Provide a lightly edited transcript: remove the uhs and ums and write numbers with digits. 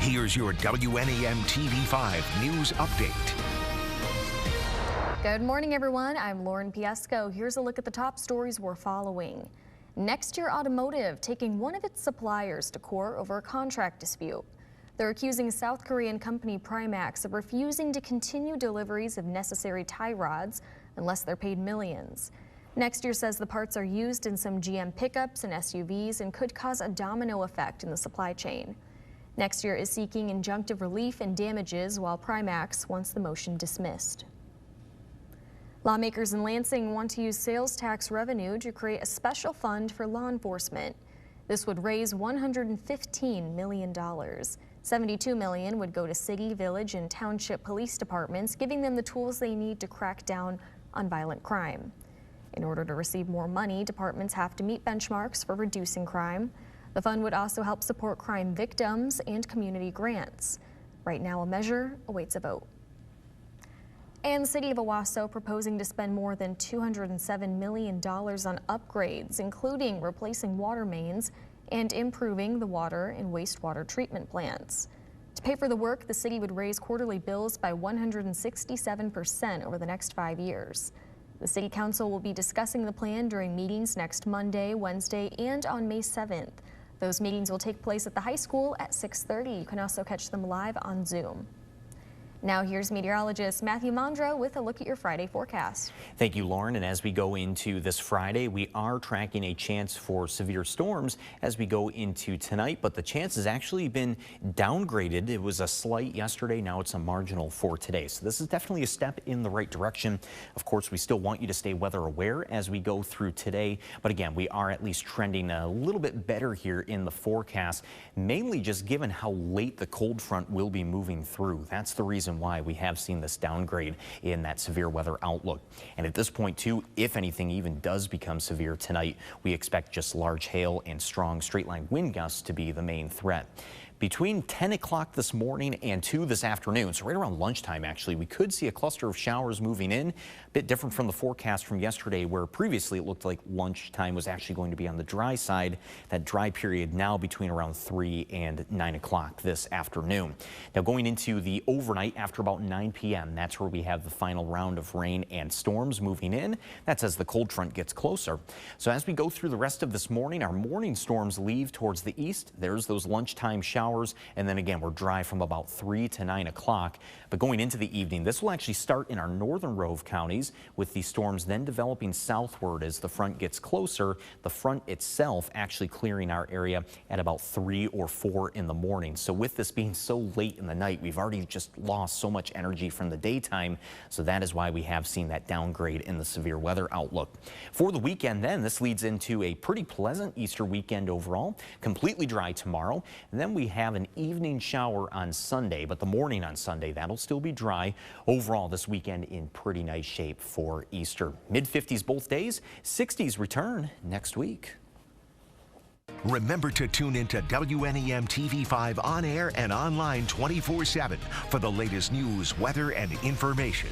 Here's your WNEM TV5 News Update. Good morning, everyone. I'm Lauren Piesco. Here's a look at the top stories we're following. Next Year Automotive taking one of its suppliers to court over a contract dispute. They're accusing South Korean company Primax of refusing to continue deliveries of necessary tie rods unless they're paid millions. Next Year says the parts are used in some GM pickups and SUVs and could cause a domino effect in the supply chain. Next Year is seeking injunctive relief and damages, while Primax wants the motion dismissed. Lawmakers in Lansing want to use sales tax revenue to create a special fund for law enforcement. This would raise $115 million. $72 million would go to city, village, and township police departments, giving them the tools they need to crack down on violent crime. In order to receive more money, departments have to meet benchmarks for reducing crime. The fund would also help support crime victims and community grants. Right now, a measure awaits a vote. And the city of Owasso proposing to spend more than $207 million on upgrades, including replacing water mains and improving the water and wastewater treatment plants. To pay for the work, the city would raise quarterly bills by 167% over the next 5 years. The City Council will be discussing the plan during meetings next Monday, Wednesday, and on May 7th. Those meetings will take place at the high school at 6:30. You can also catch them live on Zoom. Now here's meteorologist Matthew Mondro with a look at your Friday forecast. Thank you, Lauren. And as we go into this Friday, we are tracking a chance for severe storms as we go into tonight, but the chance has actually been downgraded. It was a slight yesterday. Now it's a marginal for today. So this is definitely a step in the right direction. Of course, we still want you to stay weather aware as we go through today. But again, we are at least trending a little bit better here in the forecast, mainly just given how late the cold front will be moving through. That's the reason why we have seen this downgrade in that severe weather outlook. And at this point too, if anything even does become severe tonight, we expect just large hail and strong straight line wind gusts to be the main threat. Between 10 o'clock this morning and 2 this afternoon, so right around lunchtime actually, we could see a cluster of showers moving in. A bit different from the forecast from yesterday, where previously it looked like lunchtime was actually going to be on the dry side. That dry period now between around 3 and 9 o'clock this afternoon. Now going into the overnight after about 9 p.m., that's where we have the final round of rain and storms moving in. That's as the cold front gets closer. So as we go through the rest of this morning, our morning storms leave towards the east. There's those lunchtime showers. And then again, we're dry from about 3 to 9 o'clock. But going into the evening, this will actually start in our northern row of counties, with the storms then developing southward as the front gets closer. The front itself actually clearing our area at about 3 or 4 in the morning. So with this being so late in the night, we've already just lost so much energy from the daytime. So that is why we have seen that downgrade in the severe weather outlook. For the weekend then, this leads into a pretty pleasant Easter weekend overall. Completely dry tomorrow. And then we have an evening shower on Sunday, but the morning on Sunday, that'll still be dry. Overall, this weekend in pretty nice shape for Easter. Mid-50s both days, 60s return next week. Remember to tune into WNEM TV5 on air and online 24/7 for the latest news, weather, and information.